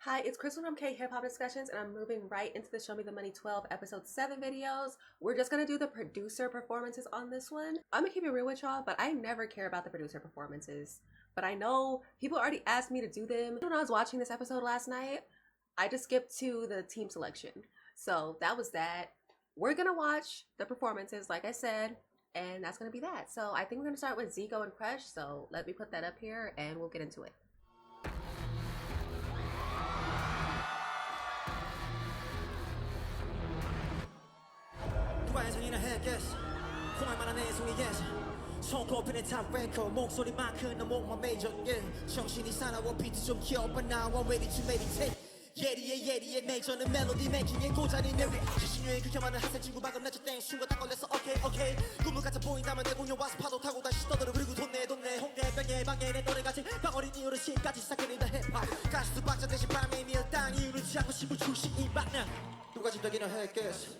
Hi, it's Crystal from KhipHop Discussions, and I'm moving right into the Show Me the Money 12 episode 7 videos. We're just gonna do the producer performances on this one. I'm gonna keep it real with y'all, but I never care about the producer performances. But I know people already asked me to do them. When I was watching this episode last night, I just skipped to the team selection. So that was that. We're gonna watch the performances, like I said, and that's gonna be that. So I think we're gonna start with Zico and Crush, so let me put that up here and we'll get into it. 손꼽히는 탑 랭커 목소리만 큰 너 목만 메이저 정신이 사나워 비트 좀 키워봐 now I'm ready to meditate 예리의 메이저는 멜로디 메이킹의 고자리 내리 지신유의 그렇게 많은 학생 친구 방금 내줘 땡 순간 딱 걸렸어 오케이 꿈을 같아 보인다면 내 공연 와서 파도 타고 다시 떠들어 그리고 돈내 홍대 병에 방에 내 노래같이 방어린 이후로 시까지 시작해낸다 힙합 가수도 박자 대신 밤에 밀당 이유를 찾고 싶은 출시 이박나 누가 짐작이나 했겠어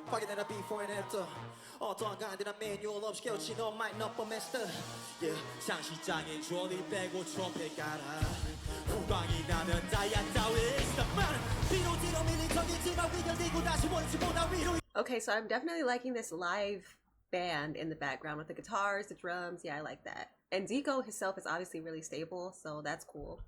확인해라 before and after 어떠한 간단한 매뉴얼 없이 깨우친 너 might not be master yeah 상시장에 조리 빼고 트럼펫 깔아 후광이 나면 다이아 따위 있었만 뒤로 밀린 적이지만 위견되고 다시 원수보다 위로. Okay, so I'm definitely liking this live band in the background with the guitars, the drums. Yeah, I like that. And Zico himself is obviously really stable, so that's cool.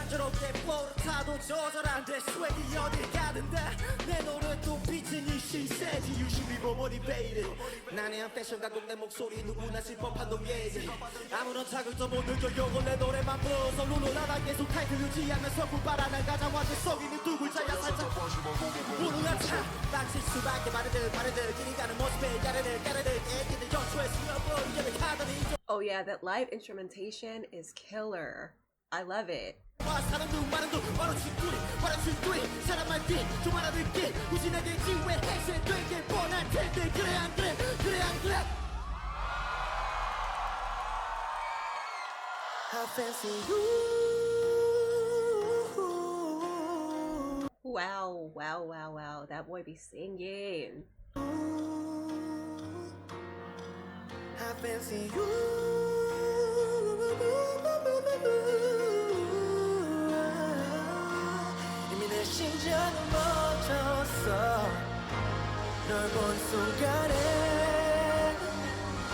단조롭게 플로우를 타도 조절한데 스웩이 어딜 가든다 내 노래 또 비친 이 신세지 유심히 모티베이트 난해한 패션 가곡 내 목소리 누구나 실법한 동예지 아무런 자극도 못 느껴요 원래 노래만 불러서 룰루라라 계속 타이틀 유지하면서 굴바라는 가장 완전 속이는 두 글자야 살짝 무능한 딱 실수밖에 말해들 길이 가는 모습에 까르르 애기들 연초에 숨어버린 게왜 하더니. Oh yeah, that live instrumentation is killer. I love it. Wow. That boy be singing. I fancy you.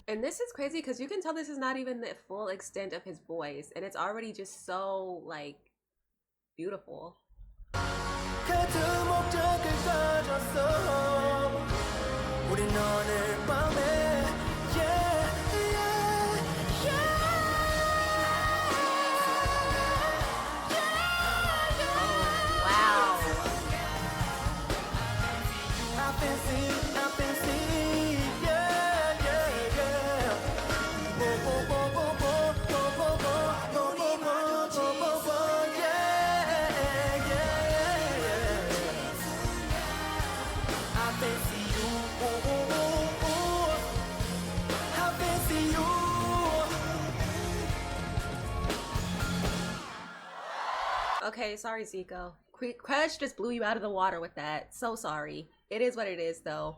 And this is crazy because you can tell this is not even the full extent of his voice, and it's already just so like beautiful. Okay, sorry Zico. Crush just blew you out of the water with that. So sorry. It is what it is though.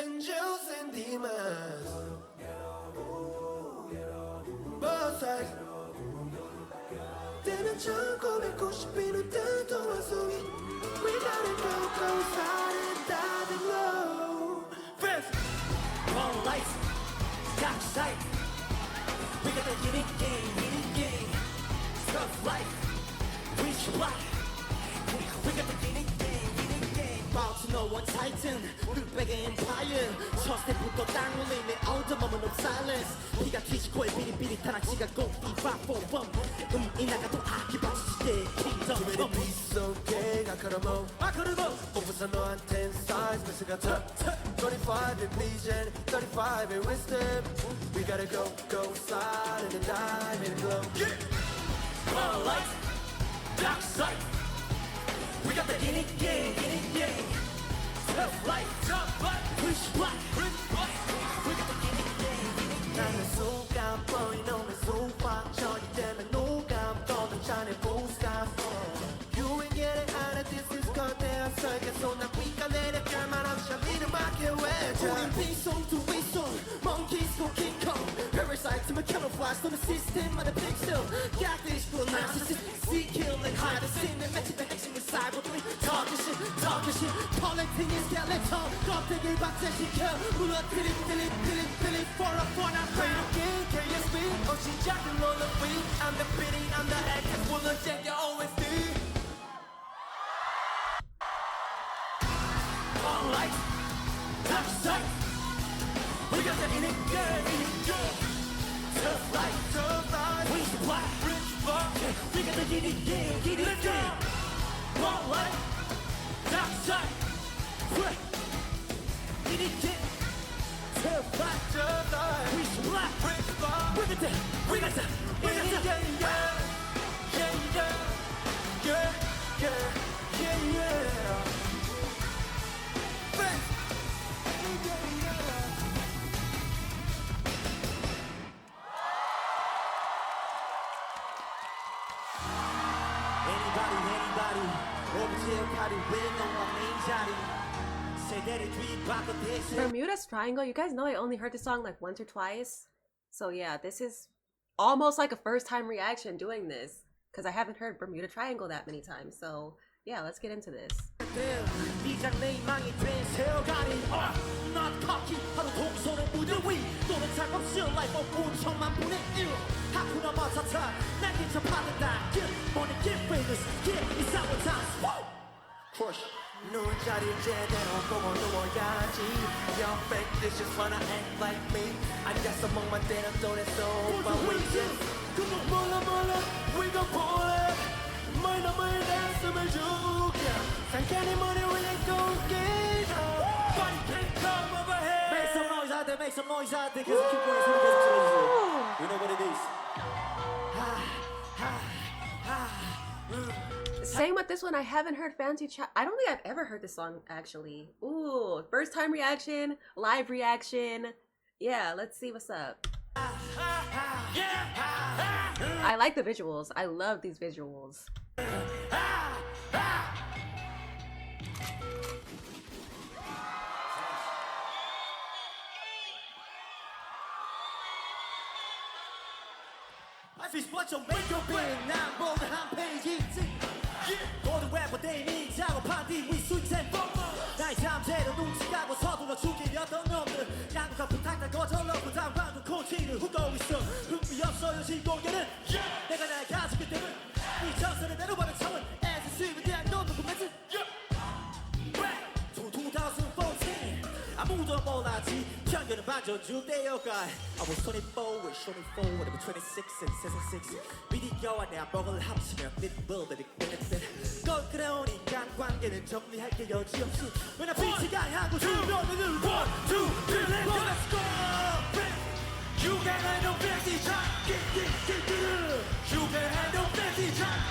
Angels and demons both sides 대면처럼 고백고 싶은 뜻도 소리 We gotta go side diving low First, wrong lights, dark sight We got the hidden game Tough life, reach life We got the hidden game Bounce no one titan 흑백의 empire 첫 스텝부터 땅 올리는 all the moment of silence 피가 튀지고 비릿비릿한 악취가 go B541 이 나가도 아기 박치시대 kingdom Too many pieces okay 아카르모 오프사 너한텐 size 패스 같아 25 in vision 35 in wisdom We gotta go side and dive in the glow One light dark side We got the in it game Tough life Rich black We got the in it game 나는 소감 보이는 소화 전이 되면 노감 떠든 잔에 보스감 You ain't getting out of this is 거대한 설계소 난 위가 내려 결말한 샬리는 막혀 외쳐 우린 빈손 두 윗손 Monkeys go King Kong Parasite to my camouflage 또는 시스템만의 픽셀 깍듯이고 narcissist See killing hide the scene 내 맺힌 핵심은 cyber들이 talking shit Collecting is skeleton 껍데기 박제시켜 무너뜨린 필린 for a fun I'm afraid of game KSB 시작은 roller beat I'm the beating I'm the actor will check your OSD All light dark side We got the in it good Tough life We supply rich bar We got the in it good All light dark side In it good Tough life We supply rich bar We got the in it yeah Anybody 오브제어 칼이 왜 너와 메인 자리 세대를 뒤바꿔 대신 Bermuda's Triangle, you guys know I only heard this song like once or twice. So yeah, this is almost like a first time reaction doing this. Because I haven't heard Bermuda Triangle that many times. So yeah, let's get into this. 비장 내 희망이 된 세어가리 Not cocky 하루 동선의 무대 위 또는 잘못시 life of 5천만 분의 1 하쿠나 마타타 날개쳐 파는다 Get money, get famous, get it's our time Crush 누운 자리 제대로 보고 누워야지 You're fake, this just wanna act like me 앉아서 목만 때려 또래서 But we just 그만 몰라 We gon' pull it 마이너마이 댄스을 줄게 상쾌한 머리 위에 꽃게 Body can't come overhead Make some noise out there, make some noise out there 계속 keep going, 소리 계속 질러주세요 You know what it is Same with this one, I haven't heard Fancy Chat. I don't think I've ever heard this song actually. Ooh, first time reaction, live reaction. Yeah, let's see what's up. I like the visuals. I love these visuals. What you make your brain now more than 한 페이지 모든 래퍼들이 니 작업한 뒤 위수이템 나의 잠재로 눈치가고 서둘러 죽이려던 놈들 양가 부탁다 거절러 부담 방도 코치를 후고 있어 흥미 없어요 신공개는 내가 날 가지기 때문 이 전설을 내려받은 차원 as a 수입에 대한 놈들 구매지 2014 아무도 몰랐지 편견은 반전주 대여가 I was 24 with 24 when I was 26 and 76 미디어와 내 안목을 합치면 닛블들이 benefit 걸 끌어오니까 관계는 정리할게 여지없이 When I beat you 하고 주변은 1, 2, 3, let's go You can handle fancy time You can handle fancy time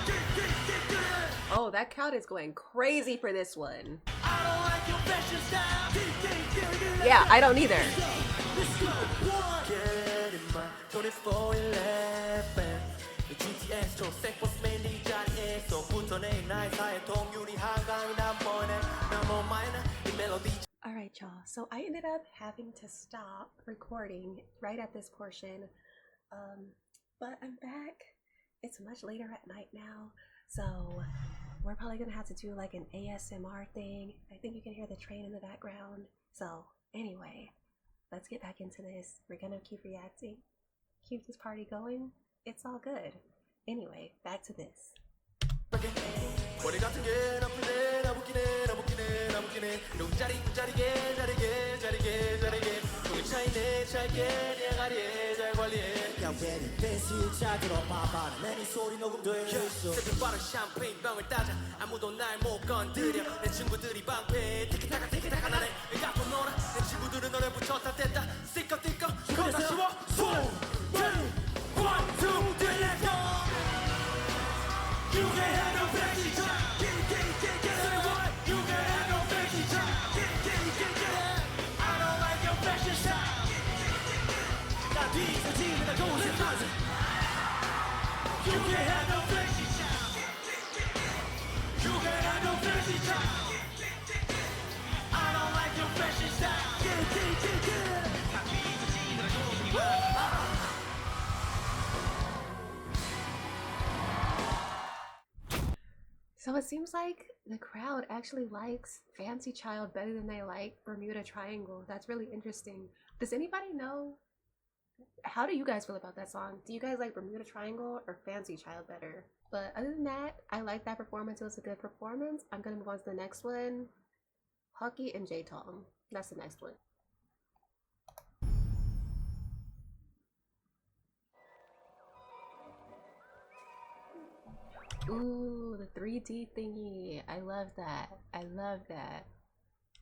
Oh, that crowd is going crazy for this one. I don't like your fashion style Yeah, I don't either. Alright y'all, so I ended up having to stop recording right at this portion. But I'm back. It's much later at night now, so we're probably gonna have to do like an ASMR thing. I think you can hear the train in the background. So anyway, let's get back into this. We're gonna keep reacting, keep this party going. It's all good. Anyway, back to this. 내내 롱자리 자리게 자리게 자리게 자리게 고개 차이네 짧게 내 가리에 잘 관리해 야 왜니 댄스 잘 들어봐봐 내는 소리 녹음돼 있어 새벽바람 샴페인 병을 따자 아무도 날 못 건드려 내 친구들이 방패 티키타카 나네 왜 갖고 놀아 내 친구들은 너를 붙였다 뗐다 띠꺼 겁나 쉬워 손 One, two, three, let's go You can have no fancy time Say what? You can have no fancy time I don't like your fashion style 나 뒤집어지면 나 좋은 생각을 You can have no fancy time You can have no fancy time I don't like your fashion style 나 뒤집어지면 나 좋은 생각을 So it seems like the crowd actually likes Fancy Child better than they like Bermuda Triangle. That's really interesting. Does anybody know? How do you guys feel about that song? Do you guys like Bermuda Triangle or Fancy Child better? But other than that, I like that performance. It was a good performance. I'm gonna move on to the next one. Hukky and J-Tong. That's the next one. Ooh, the 3D thingy. I love that. I love that.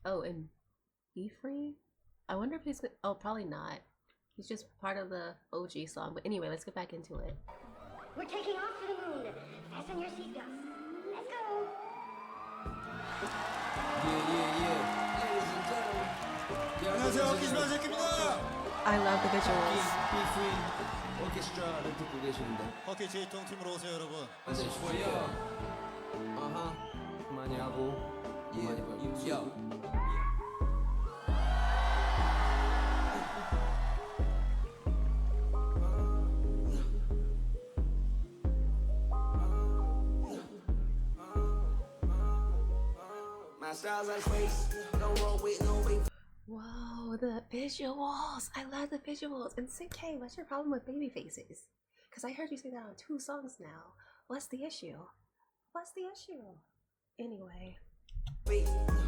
Oh, and Be Free? I wonder if he's... Oh, probably not. He's just part of the OG song. But anyway, let's get back into it. We're taking off to the moon. Fasten your seatbelts. Let's go. Yeah. Ladies and gentlemen. 안녕하세요, Hukky Shibaseki I love the visuals. Be Free 오케스트라를 듣고 계시는데 Hukky J-Tong 팀으로 오세요, 여러분. 안돼 좋아요. 아하 많이 하고 많이 벌고. Yo. My style's like space. Don't roll with no wave. Whoa, the visuals. I love the visuals. And CK, what's your problem with baby faces? Because I heard you say that on 2 songs now. What's the issue? What's the issue? Anyway.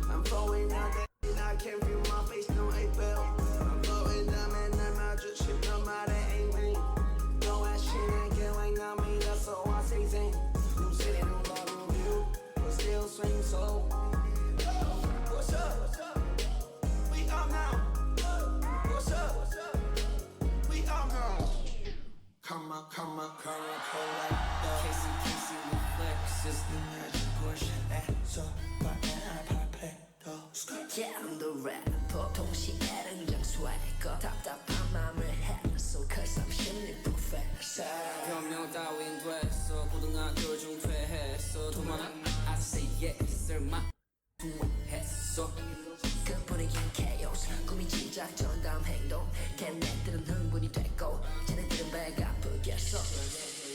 I'm flowing down that and I can't feel my face, no April. I'm flowing down and I'm not just shit, no matter ain't me. No ass shit ain't killing on me, that's all I say, Zane. You said it on my review, but still swing so. What's up? We up now. What's up? We up now. Come on, like that. Casey reflexes, the magic push, and so, but Yeah, I'm the rapper. 동시에 등장 swagger. 답답한 맘을 해소. Cause I'm 심리 professor. 변명 따윈 됐어. 고등학교 중 퇴했어. 돈 많아? I say yes, 설마 했어. 그 분위기는 chaos. 꿈이 시작전 다음 행동. 걔네들은 흥분이 됐고 쟤네들은 배가 아프겠어.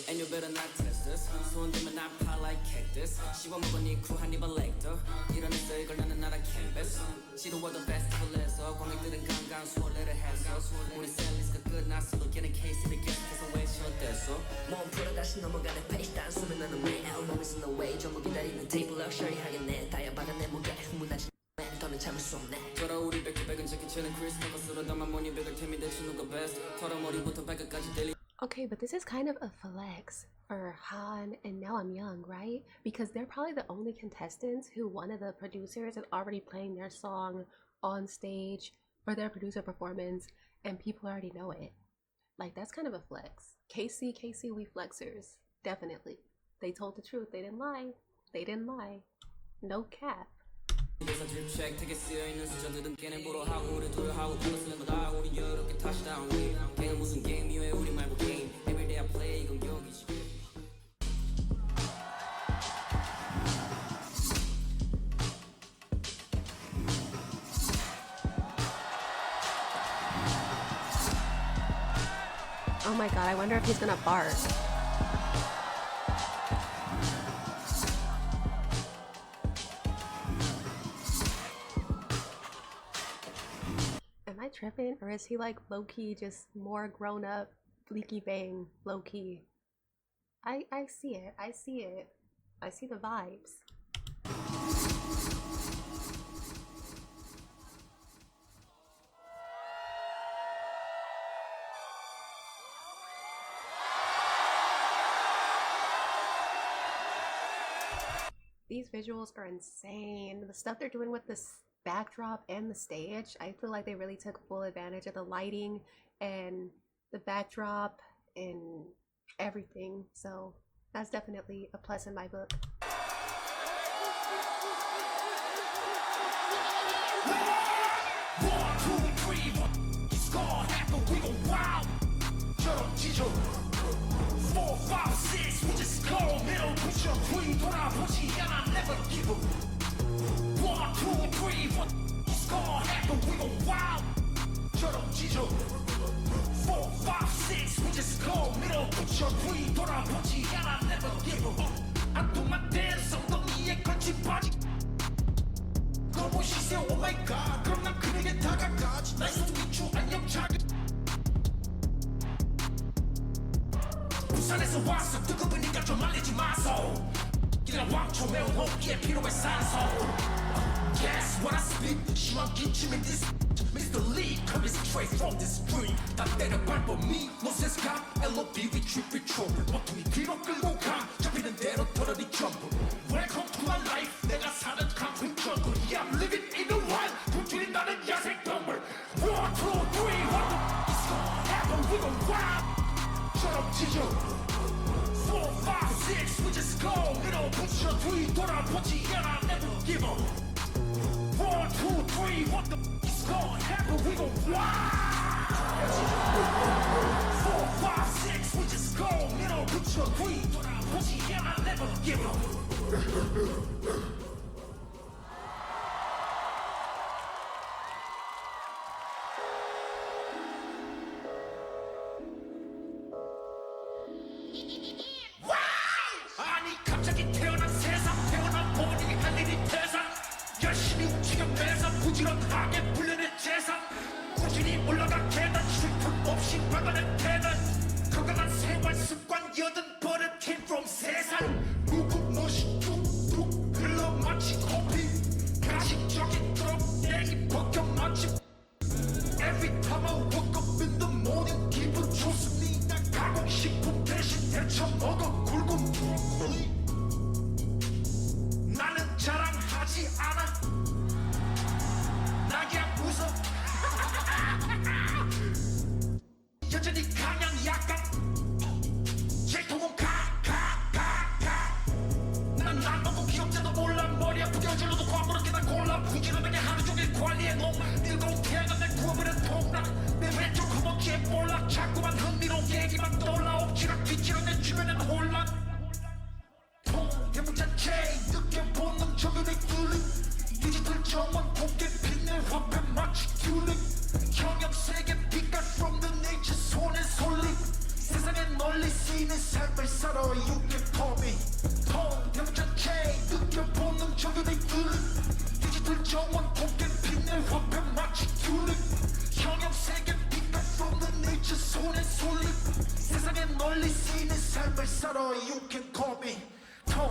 And you better not test this. 손 대면 아파 like cactus. 씹어먹은 이 쿠 한입을 렉터. 이러면서 이걸 나는 나라 canvas. 지루워도 페스티벌에서 관객들은 강강 수월래를 했어. 우리 셀리스가 끝났어도 걔는 케이스를 계속해서 외쳐댔어. 몸 풀어 다시 넘어가는 페이스 단숨에 나는 매일 몸에서 no way 전부 기다리는 테이블 럭셔리하게 내 다이아받은 내 목에 흥분하지 더는 참을 수 없네. 저러 우리 백투백은 재킷치는 크리스탈버스로 담아 모니 백을 템이 대추는 거 베스트. 털어머리부터 발끝까지 들리. Okay, but this is kind of a flex for Han and Now I'm Young, right? Because they're probably the only contestants who one of the producers is already playing their song on stage for their producer performance and people already know it. Like, that's kind of a flex. KC, we flexers. Definitely. They told the truth. They didn't lie. They didn't lie. No cap. 그래서 질책 되게 쓰여있는 수저들은 걔네 보러 하고 우리 도요하고 그거 쓰는 거다 우리 여롭게 touchdown win 걔는 무슨 게임이 왜 우리 말고 게임 Everyday I play 이건 경기지 Oh my god, I wonder if he's gonna bark. Am I tripping? Or is he like low-key just more grown up, Fleeky Bang, low-key? I see it. I see it. I see the vibes. These visuals are insane. The stuff they're doing with this backdrop and the stage, I feel like they really took full advantage of the lighting and the backdrop and everything. So that's definitely a plus in my book. 부산에서 왔어 뜨거우니까 좀 말리지 마소 이런 왕초 매운 호흡기에 필요해 산소 Guess what I spit 심한 기침인 this Mr. Lee coming straight from the street 다 때려 밟아 me Moses got LOB we trip we trouble 모퉁이 뒤로 끌고 가 잡히는 대로 털어리 전부 Welcome to my life 내가 사는 concrete jungle Yeah I'm living in the wild 굶주린 나는 야생 동물 1, 2, 3 what the is gonna happen we gon' wild 처럼 지져 4, 5, 6 we just go 밀어붙여 뒤 돌아보지 않아 never give up 1, 2, 3 what the is gonna happen we gon' wild 4, 5, 6 we just go 밀어붙여 뒤 돌아보지 않아 never give up 아니 갑자기 태어난 세상 태어난 보니 할 일이 태산 열심히 움직여 매상 부지런하게 불려낸 재산 꾸준히 올라간 계단 쉴틈 없이 막아낸 계단 건강한 생활 습관 여든 버릇 came from 세상 무국 멋이 뚝뚝 흘러 마치 커피 가식적인 껍데기 벗겨 마치 Every time I wake up in the morning 기분 좋습니다 가공식품 대신 데쳐 먹어 굵은 브로콜리 나는 자랑하지 않아 나야 무서 여전히 강한 약간 J-Tong은 난 너무 귀엽지도 몰라 머리 아프게 어질러도 과무렇게 난 골라 부지런하게 하루 종일 관리해 놓은 늙어온 태양은 내 구워버린 통락 내 왼쪽 허벅지에 볼락 자꾸만 흥미로운 얘기만 떠올라 엎치락 뒤치락 내 주변엔 혼란 통대문자 J 느껴보는 저들의 뚫림 디지털 정원 곱게 빛내 화폐 마치 튤립 형형세계 빛깔 from the nature 손에 솔잎 세상에 널리 쓰이는 삶을 살아 You can call me 통대문자 J 느껴보는 저들의 뚫림 디지털 정원 곱게 빛내 화폐 마치 튤립 형형세계 빛깔 from the nature 손에 솔잎 세상에 널리 쓰이는 삶을 살아 You can call me 통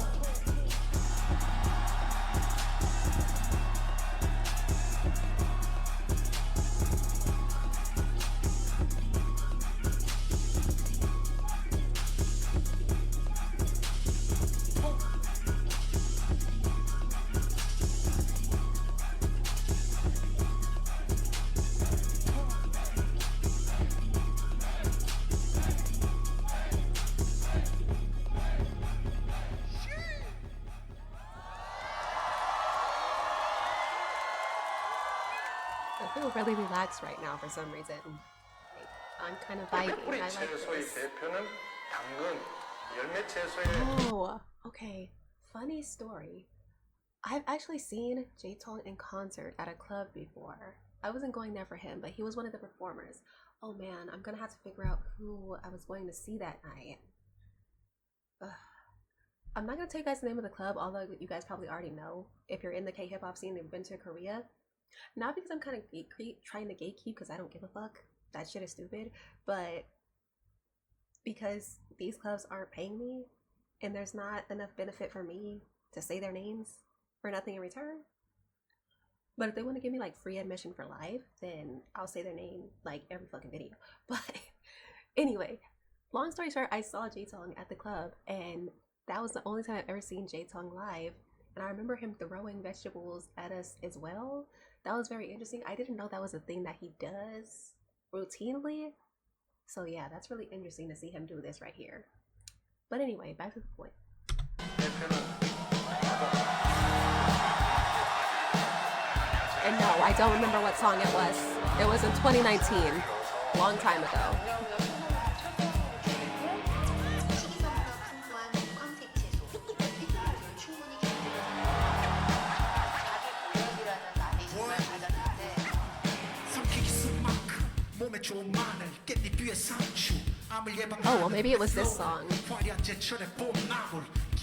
I feel really relaxed right now for some reason. Like, I'm kind of vibing. 뿌리 I like 채소의 this. 대표는 당근, 열매 채소의 Oh, okay. Funny story. I've actually seen J-Tong in concert at a club before. I wasn't going there for him, but he was one of the performers. Oh man, I'm gonna have to figure out who I was going to see that night. Ugh. I'm not gonna tell you guys the name of the club, although you guys probably already know. If you're in the K-hip-hop scene and you've been to Korea. Not because I'm kind of trying to gatekeep, because I don't give a fuck. That shit is stupid. But because these clubs aren't paying me, and there's not enough benefit for me to say their names for nothing in return. But if they want to give me like free admission for life, then I'll say their name like every fucking video. But anyway, long story short, I saw J-Tong at the club, and that was the only time I've ever seen J-Tong live. And I remember him throwing vegetables at us as well. That was very interesting. I didn't know that was a thing that he does routinely. So yeah, that's really interesting to see him do this right here. But anyway, back to the point. And no, I don't remember what song it was. It was in 2019, long time ago. Oh, well, maybe it was this song.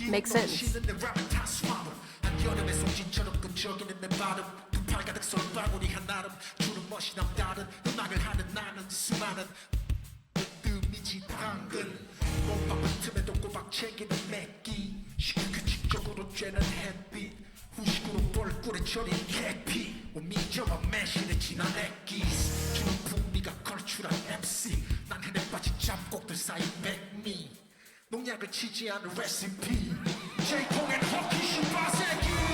Makes sense. 후식으로 뻘꿀에 절인 해피 오미저와 매실에 진한 액기스 주는 풍미가 걸출한 MC 난 흔해 빠진 잡곡들 사이 백미 농약을 치지 않은 레시피 J-Tong and Hukky Shibaseki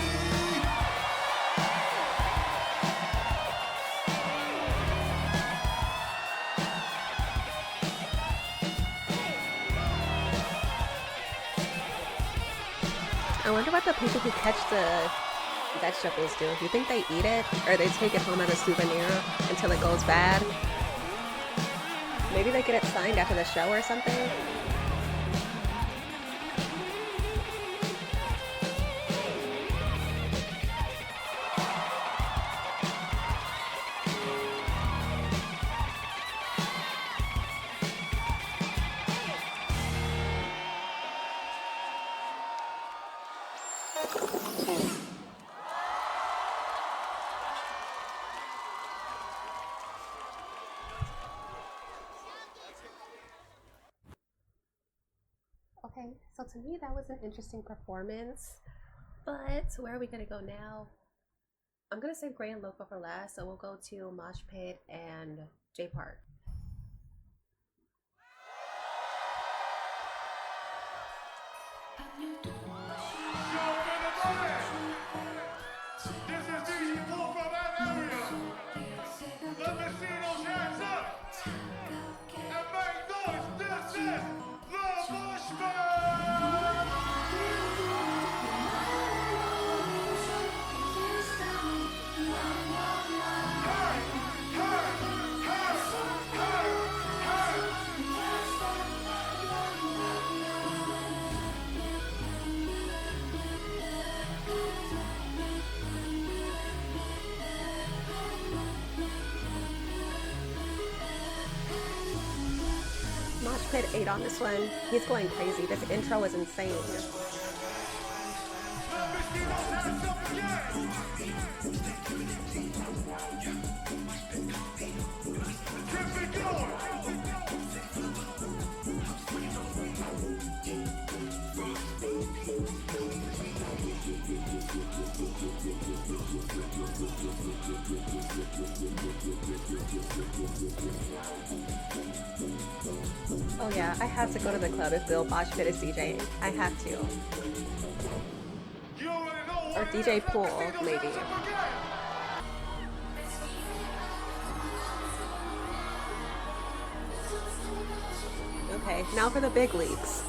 I wonder what the people who catch the vegetables do. Do you think they eat it or they take it home as a souvenir until it goes bad? Maybe they get it signed after the show or something? Okay, so to me that was an interesting performance, but where are we gonna go now? I'm gonna save Gray and Loco for last, so we'll go to Moshpit and J-Park. Moshpit 8 on this one. He's going crazy. This intro is insane. Oh yeah, I have to go to the club if Bill Moshpit is DJing. I have to. Or DJ Pool, maybe. Okay, now for the big leagues.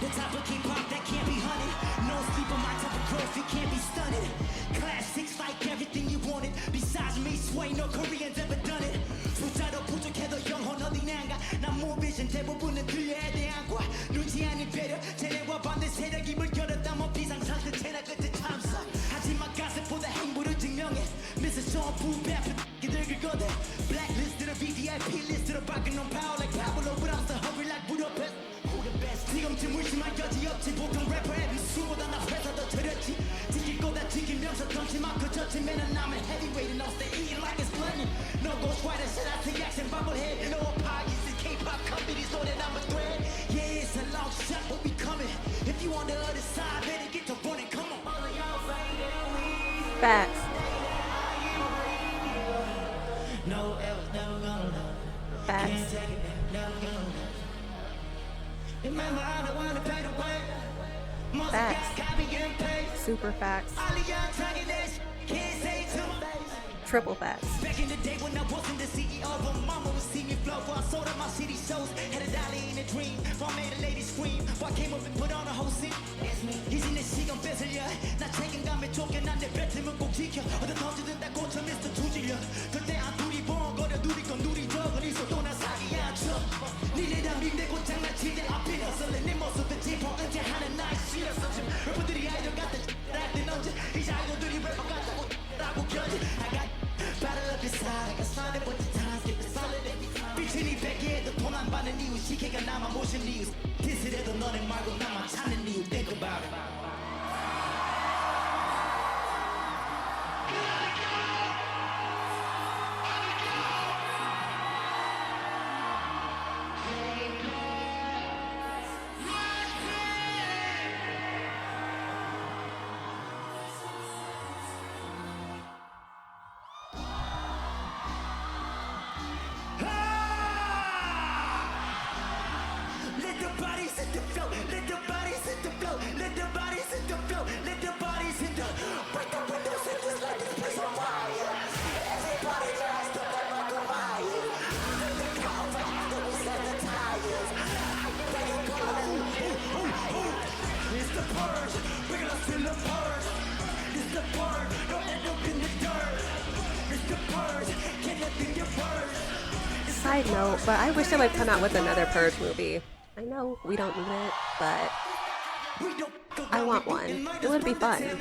The type of KhipHop that can't be hunted. No sleep on my type of growth, it can't be stunted. Classics like everything you wanted. Besides me, sway, no Koreans ever done it. 숫자로 부족해도 영혼 어디 난가. 난 모비전 대부분은 그의 대안과 눈치 아닌 배려. 쟤네와 반대 세력이 물결었다면 비상상태 채나 끝에 참사. 하지만 가슴보다 행보를 증명해. Mrs. Sean Pooh, 그들 그거대. Blacklisted, VIP listed, rockin' on power like Pablo, but I'm still hungry like Budapest. 지금쯤 물심할 여지 없지 보통 래퍼 앱이 수보다 나 회사 더 차렸지 지킬 거다 지키면서 던지 마크 젖지 맨은 남은 heavyweight and I'll stay eating like it's plenty no ghost rider shout out to Yaks and Bubblehead no apologies to K-pop companies know that I'm a threat yeah it's a long shot but we coming if you on the other side better get to running come on all of y'all say that we Facts. no else never gonna know Facts. can't take it never gonna know Facts. Super facts. Triple facts. Back in the day when I wasn't the CEO, but mama would see me flow. I sold out my city shows, had a dollar in a dream. I made a lady scream. I came up and put on a whole scene. 이제 내 시간 뺏으려. 나 책임감에 쫓겨난데 뱉으면 꼭 지켜. 어떤 던지든 다 고쳐 Mr. 주질려. 절대 안 두리번거려 누리 건 누리 적은 있어도 나 사기 안 쳐. 니네랑 림대고 장난치대 앞에 나설래 내 모습도 짚어 은퇴하는 나의 싫었어. 지금 래퍼들이 아이돌 같은 랩들 언제 이제 아이돌들이 래퍼 같다고 라고 견제. I got battle up inside. I got started with the times, get the solid every time. 삐치니 베개에도 돈 안 받는 이유, 시계가 나만 모신 이유. 디스해도 너네 말고 나만 찾는 이유. Think about it. Let the bodies hit the flow. Let the bodies hit the flow. Let the bodies hit the flow. Let the bodies hit the. Break the windows and just let this place on fire. Everybody lines up like Michael Myers. Let the car fast, then we set the tires. It's the purge. We're gonna feel the purge. It's the purge. Don't end up in the dirt. It's the purge. Can't let them get purged. Side note, but I wish they would come out with another Purge movie. I know we don't need it, but I want one. It would be fun. Let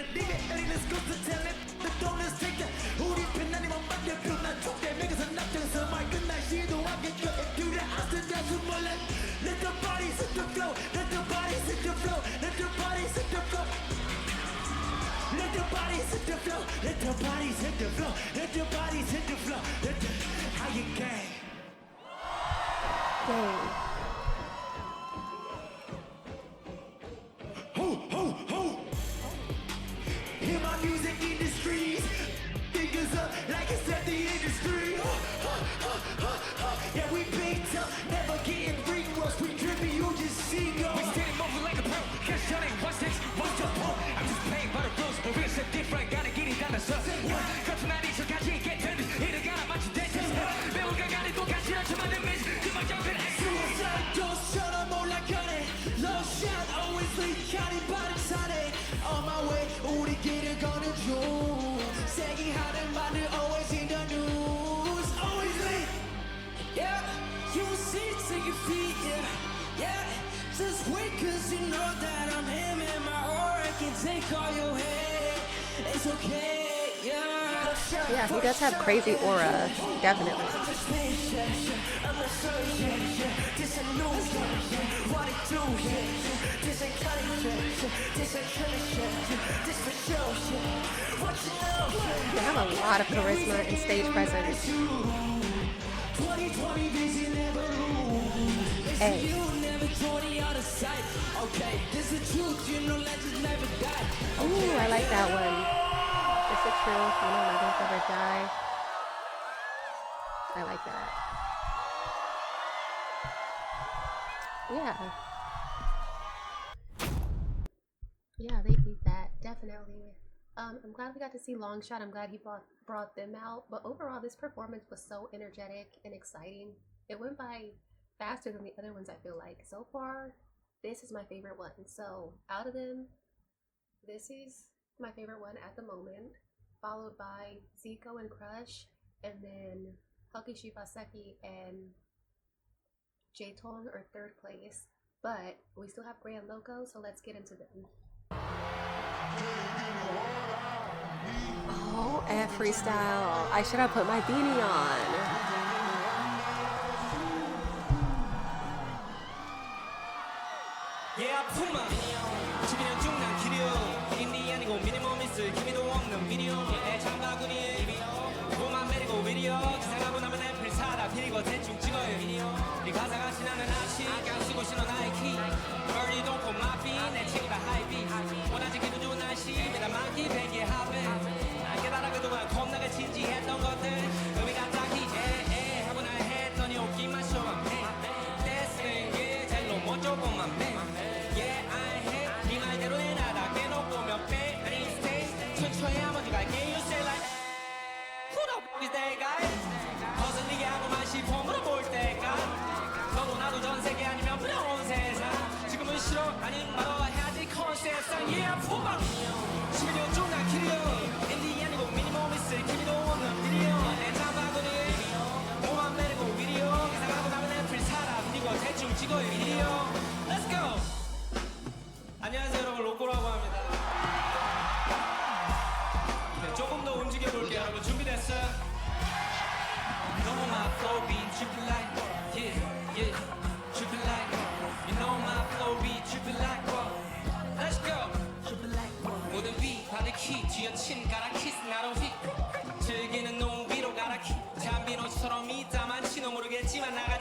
the bodies hit the flow. Let the bodies hit the flow. Let the bodies hit the flow. Let the bodies hit the flow. Let the bodies hit the flow. Let the bodies hit the flow. Let the how you gang. Dang. Ho, ho, ho. Hear my music industries. Fingers up like it's at the industry. Yeah, we big tough, never getting free rush. We drippy, you just see go. We standing over like a pro. Can't shut it, what's this? What's your pole? I'm just playing by the rules, but we're so different. Gotta get it down the sun. 같은 날이 저까지 get turned. 이래가나 마치 dentist. 매우가 가는 똑같이 하지만 내 미스. 그만 잡힌 suicide, don't shut up, more like honey. Low shot, always leave, carry body side. On my way, 우리끼리 가는 중. 세기하는 말들 always in the news. Always leave. Yeah, you see it to your feet, yeah, yeah. Just wait, cause you know that I'm him and my aura can take all your hate. It's okay, yeah. Yeah, he does have crazy aura, definitely. They have a lot of charisma and stage presence. Hey. Ooh, I like that one. It's the truth, you know, legends never die. I like that. Yeah. Yeah, they beat that, definitely. I'm glad we got to see Longshot. I'm glad he brought them out. But overall, this performance was so energetic and exciting. It went by faster than the other ones, I feel like. So far, this is my favorite one. So out of them, this is my favorite one at the moment, followed by Zico and Crush, and then Hukky, Shibaseki, and J-Tong are third place. But we still have Grand Loco, so let's get into them. Oh, F freestyle. I should have put my beanie on. Yeah, Puma. 12년 중난 기류. 인디 아니고 미니멈 미스. 기미도 없는 미디어. 장바구니에 이비요. 고만 내리고 위리어. 기상하고 나면 애플 사다 비리고 대충 찍어요. 네 가사가 신나는 아시. 깡 쓰고 신어 나이키. Early don't put my feet. 내 친구가 하이비. 원하지 기분 좋은 날씨. 매달 많기 백의 합에. 안 깨달아 그동안 겁나게 진지했던 것들. 의미가 딱히 하고 나 했더니 웃기만 쇼만 해. 떼쓰는 게 제일 못 줘 보면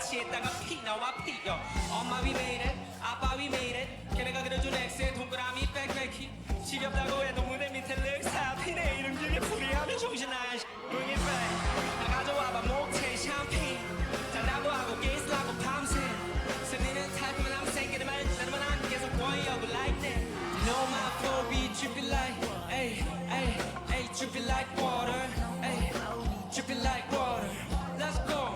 같이 했다가 피 나와 피요 엄마 we made it 아빠 we made it 걔네가 그려준 X에 동그라미 빽빽히 지겹다고 해도 무대 밑에 늘 사피네 이런 길에 풀이하면 정신 나야 bring it back 나 가져와봐 목테 샴페인 장난도 하고 게스트하고 밤새 승리는 탈피면 I'm saying 말 나는 안 계속 보이려고 like that You know my flow be dripping like ay ay ay dripping like water ay dripping like water let's go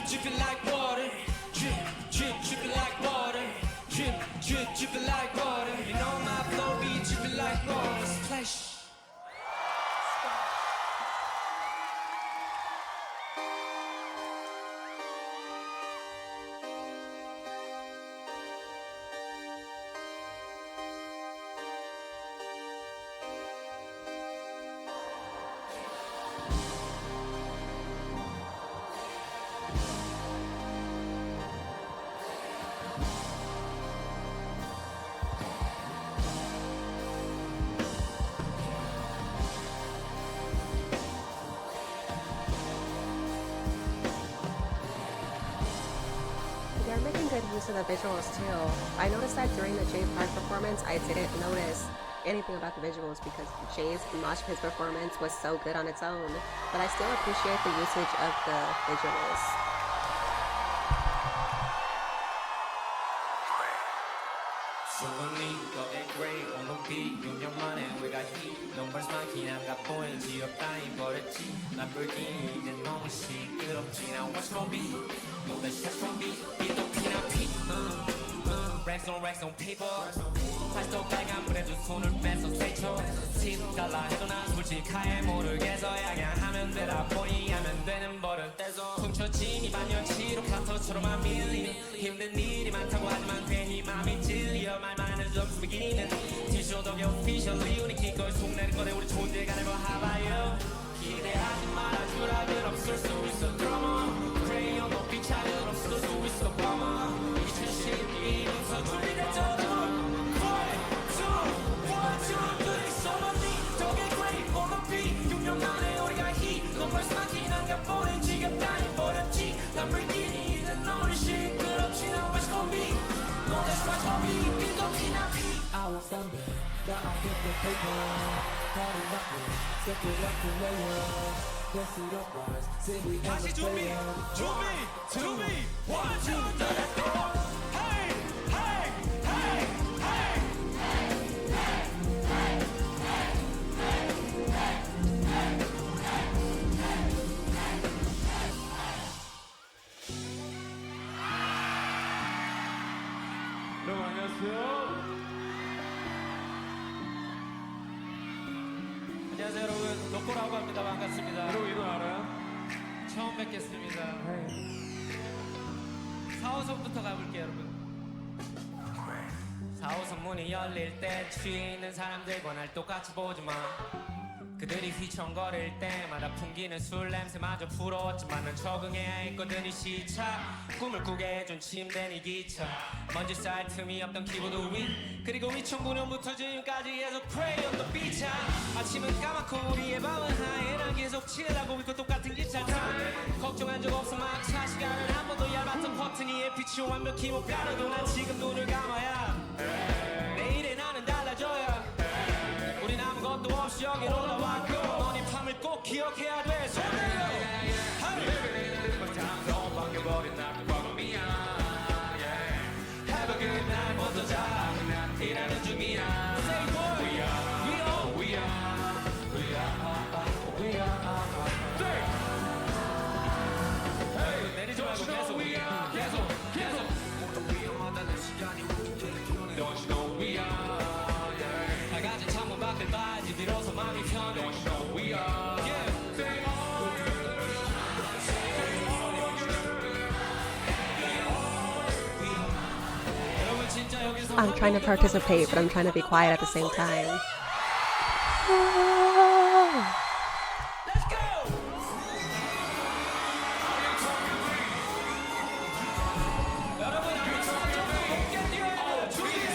dripping like water, dripping like water, dripping like water. You know my flow be dripping like water. Splash. They're making good use of the visuals too. I noticed that during the J Park performance, I didn't notice anything about the visuals because Jay's Moshpit performance was so good on its own. But I still appreciate the usage of the visuals. Racks on paper 다시 빨간 물에 두 손을 뺏어 세쳐 $10 해도 난 솔직하게 모르겠어 야기하면 되다 보니 하면 되는 버릇 훔쳐진 반년치로 카터처럼만 밀리는 힘든 일이 많다고 하지만 괜히 맘이 찔려 말만은 좀 숨기는 티쇼덕의 officially 우리 기꺼이 속내는 거래 우리 존재가 never have I you 기대하지 말아주라 그럼 쓸 수 있어 드라마 크레이언 높이 차면 없을 수 있어 버머 2012년서 준비됐죠 I want something that I get the paper. Party nothing, step it up to layer. Guess it up rise, say we 다시 준비, 준비, 1, 2, 3, let's go. Hey, hey, hey, hey. 여러분 안녕하세요. 안녕하세요 여러분 로코라고 합니다. 반갑습니다. 여러분 이 노래 알아요? 처음 뵙겠습니다. 4호선부터 가볼게요 여러분. 4호선 문이 열릴 때 취해 있는 사람들과 날 똑같이 보지마. 그들이 휘청거릴 때마다 풍기는 술 냄새마저 부러웠지만 난 적응해야 했거든 이 시차 꿈을 꾸게 해준 침대 네 기차 먼지 쌓일 틈이 없던 키보드 위 그리고 2009년부터 지금까지 계속 pray on the beach 아침은 까맣고 우리의 밤은 하얘 난 계속 칠하고 있고 똑같은 기차 타 걱정한 적 없어 막차 시간은 한 번도 얇았던 버튼 위에 빛이 완벽히 못 가려도 난 지금 눈을 감아야 내일의 나는 달라져야 우린 아무것도 없이 여긴 올라왔고 넌 이 밤을 꼭 기억해야 돼 손 내려 Have a good night 먼저 자 일하는 중이야 Say boy We are 내리지 말고 계속 Don't you know we are 가진 창문 밖을 봐야지 비로소 마음이 편해 Don't you know we are yeah. Say 여러분 진짜 여기서 I'm trying to participate, but I'm trying to be quiet at the same time. Let's go! 여러분 아무튼 어깨 뛰어요 준비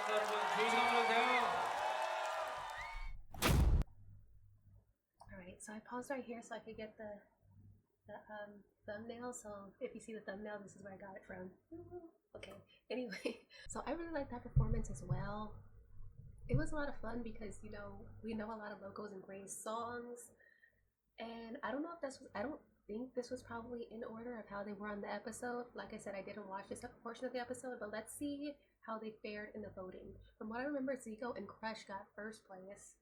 여러분 주의성 불러주세요. Alright, so I paused right here so I could get the thumbnail. So if you see the thumbnail, this is where I got it from. Okay, anyway, so I really like that performance as well. It was a lot of fun because, you know, we know a lot of Locos and Gray's songs, and I don't think this was probably in order of how they were on the episode. Like I said, I didn't watch this portion of the episode, but let's see how they fared in the voting. From what I remember, Zico and Crush got first place,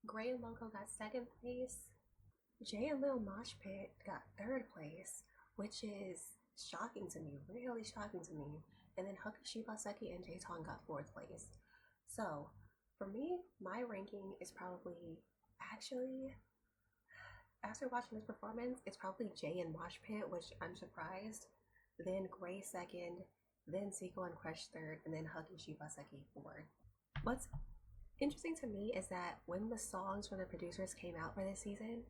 Gray and Loco got second place, Jay and Lil Moshpit got third place, which is shocking to me, really shocking to me. And then Hukky, Shibaseki, and J-Tong got fourth place. So for me, my ranking is probably, actually, after watching this performance, it's probably Jay and Moshpit, which I'm surprised. Then Gray second, then Zico and Crush third, and then Hukky, Shibaseki fourth. What's interesting to me is that when the songs from the producers came out for this season,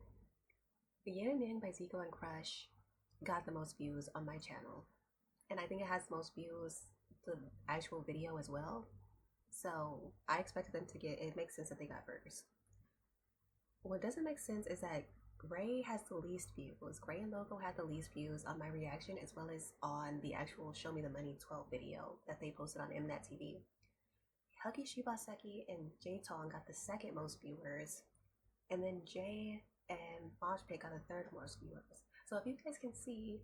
Yin and Yang by Zico and Crush got the most views on my channel. And I think it has the most views, the actual video as well. So I expected them to get, it makes sense that they got first. What doesn't make sense is that Gray has the least views. Gray and Loco had the least views on my reaction as well as on the actual Show Me the Money 12 video that they posted on MTV. Hukky, Shibaseki, and J-Tong got the second most viewers. And then Jay and Moshpit got the third most viewers. So if you guys can see,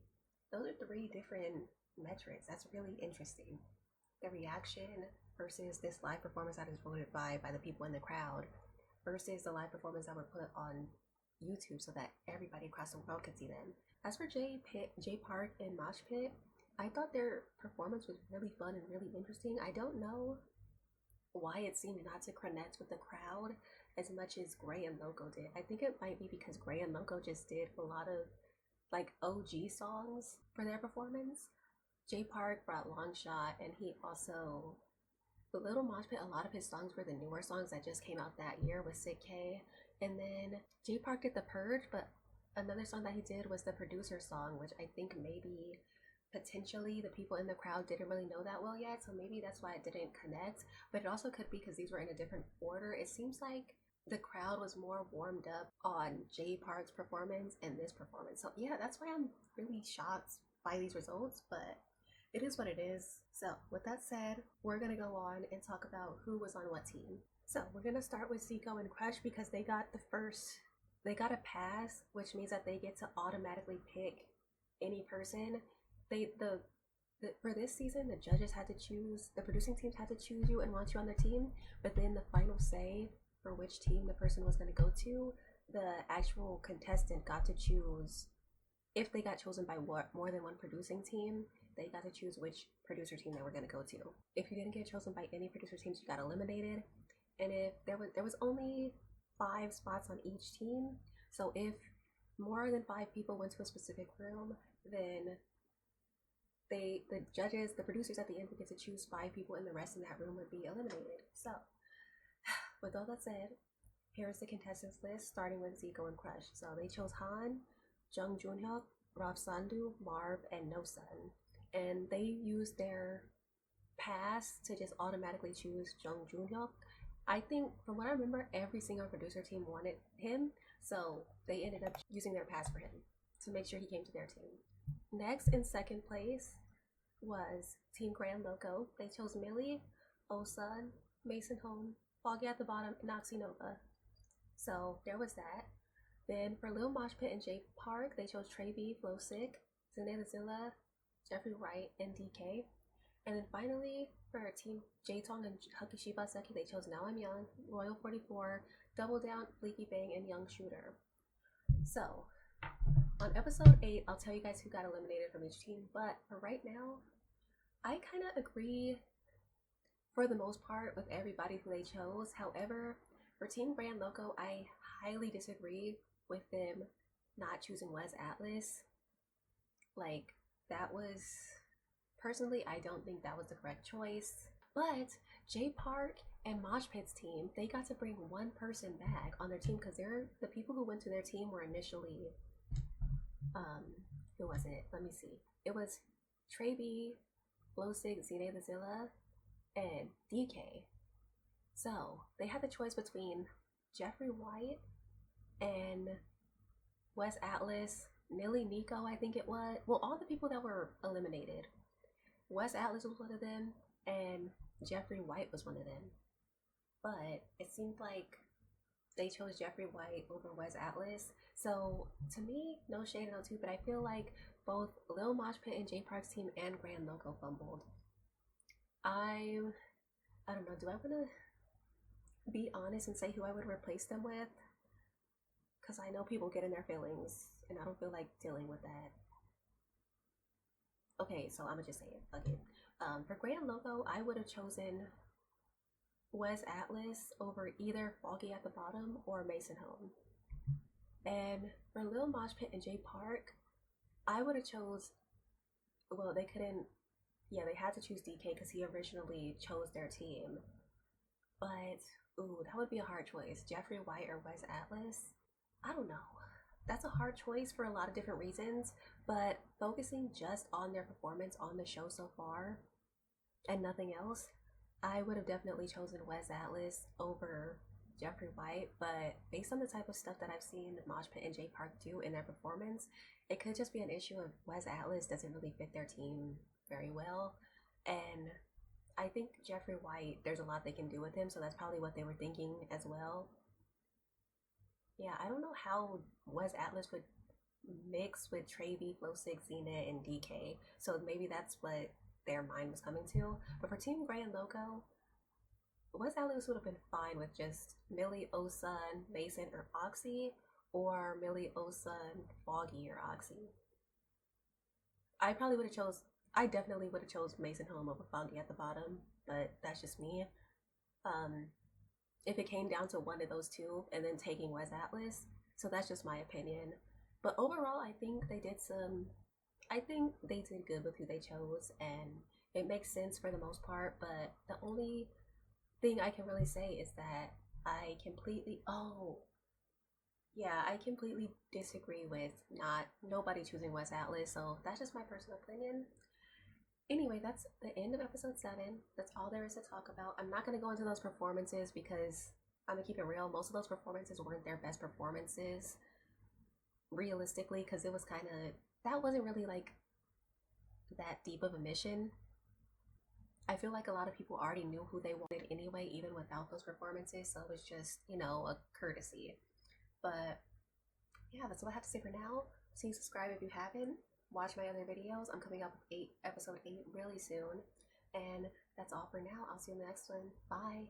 those are three different metrics. That's really interesting. The reaction versus this live performance that is voted by the people in the crowd versus the live performance that were put on YouTube so that everybody across the world could see them. As for J Park and Moshpit, I thought their performance was really fun and really interesting. I don't know why it seemed not to connect with the crowd as much as Gray and Loco did. I think it might be because Gray and Loco just did a lot of like OG songs for their performance. J Park brought Long Shot, and he also, with Little Moshpit, a lot of his songs were the newer songs that just came out that year with Sick K. And then J Park did The Purge, but another song that he did was the producer song, which I think maybe potentially the people in the crowd didn't really know that well yet, so maybe that's why it didn't connect. But it also could be because these were in a different order. It seems like the crowd was more warmed up on J Park's performance and this performance. So yeah, that's why I'm really shocked by these results, but it is what it is. So with that said, we're gonna go on and talk about who was on what team. So we're gonna start with Zico and Crush because they got a pass, which means that they get to automatically pick any person. For this season, the judges had to choose, the producing teams had to choose you and want you on their team, but then the final say for which team the person was going to go to, the actual contestant got to choose. If they got chosen by more than one producing team, they got to choose which producer team they were going to go to. If you didn't get chosen by any producer teams, you got eliminated. And if there was only 5 spots on each team, so if more than 5 people went to a specific room, then the producers at the end would get to choose 5 people, and the rest in that room would be eliminated. So with all that said, here's the contestants list, starting with Zico and Crush. So they chose Han, Jung Junhyuk, Rav Sandu, Marv, and No Sun. And they used their pass to just automatically choose Jung Junhyuk. I think, from what I remember, every single producer team wanted him, so they ended up using their pass for him to make sure he came to their team. Next, in second place, was Team Grand Loco. They chose Millie, Osun, Mason Home, Foggy at the Bottom, and Oxy Nova. So there was that. Then for Lil Moshpit and J Park, they chose Trey B, Flow Sick, Zane Zilla, Jeffrey Wright, and DK. And then finally, for our team J-Tong and Hukky Shibaseki, they chose Now I'm Young, Royal 44, Double Down, Leaky Bang, and Young Shooter. So on episode 8, I'll tell you guys who got eliminated from each team, but for right now, I kind of agree for the most part with everybody who they chose. However, for Team Grand Loco, I highly disagree with them not choosing Wes Atlas. Like, that was, personally, I don't think that was the correct choice. But J Park and Moshpit's team, they got to bring one person back on their team because the people who went to their team were initially, who was it? Let me see. It was Trey B, Flow Sick, Zine the Zilla, and DK. So they had the choice between Jeffrey White and Wes Atlas, Nilly Nico, I think it was. Well, all the people that were eliminated. Wes Atlas was one of them, and Jeffrey White was one of them. But it seemed like they chose Jeffrey White over Wes Atlas. So to me, no shade and no tea, but I feel like both Lil Moshpit and J Park's team and Grand Loco fumbled. I don't know, do I want to be honest and say who I would replace them with? Because I know people get in their feelings, and I don't feel like dealing with that. Okay, so I'm gonna just say it. Fuck it. For Grand Loco, I would have chosen Wes Atlas over either Foggy at the Bottom or Mason Home. And for Lil Moshpit and J Park, I would have chose, well, they couldn't, yeah, they had to choose DK because he originally chose their team. But, ooh, that would be a hard choice. Jeffrey White or Wes Atlas? I don't know. That's a hard choice for a lot of different reasons, but focusing just on their performance on the show so far and nothing else, I would have definitely chosen Wes Atlas over Jeffrey White, but based on the type of stuff that I've seen Moshpit and J Park do in their performance, it could just be an issue of Wes Atlas doesn't really fit their team very well, and I think Jeffrey White, there's a lot they can do with him, so that's probably what they were thinking as well. Yeah, I don't know how Wes Atlas would mix with Trey V, Flow 6, Xena, and DK, so maybe that's what their mind was coming to. But for Team Grand Loco, Wes Atlas would have been fine with just Millie, Osun, Mason, or Oxy, or Millie, Osun, Foggy, or Oxy. I definitely would have chose Mason Home over Foggy at the Bottom, but that's just me. If it came down to one of those two and then taking Wes Atlas, so that's just my opinion. But overall, I think they did good with who they chose, and it makes sense for the most part. But the only thing I can really say is that I completely disagree with nobody choosing Wes Atlas, so that's just my personal opinion. Anyway, that's the end of episode 7. That's all there is to talk about. I'm not going to go into those performances because I'm going to keep it real. Most of those performances weren't their best performances, realistically, because it was that wasn't really like that deep of a mission. I feel like a lot of people already knew who they wanted anyway, even without those performances, so it was just, a courtesy. But yeah, that's all I have to say for now. Please subscribe if you haven't. Watch my other videos. I'm coming up with episode 8 really soon. And that's all for now. I'll see you in the next one. Bye.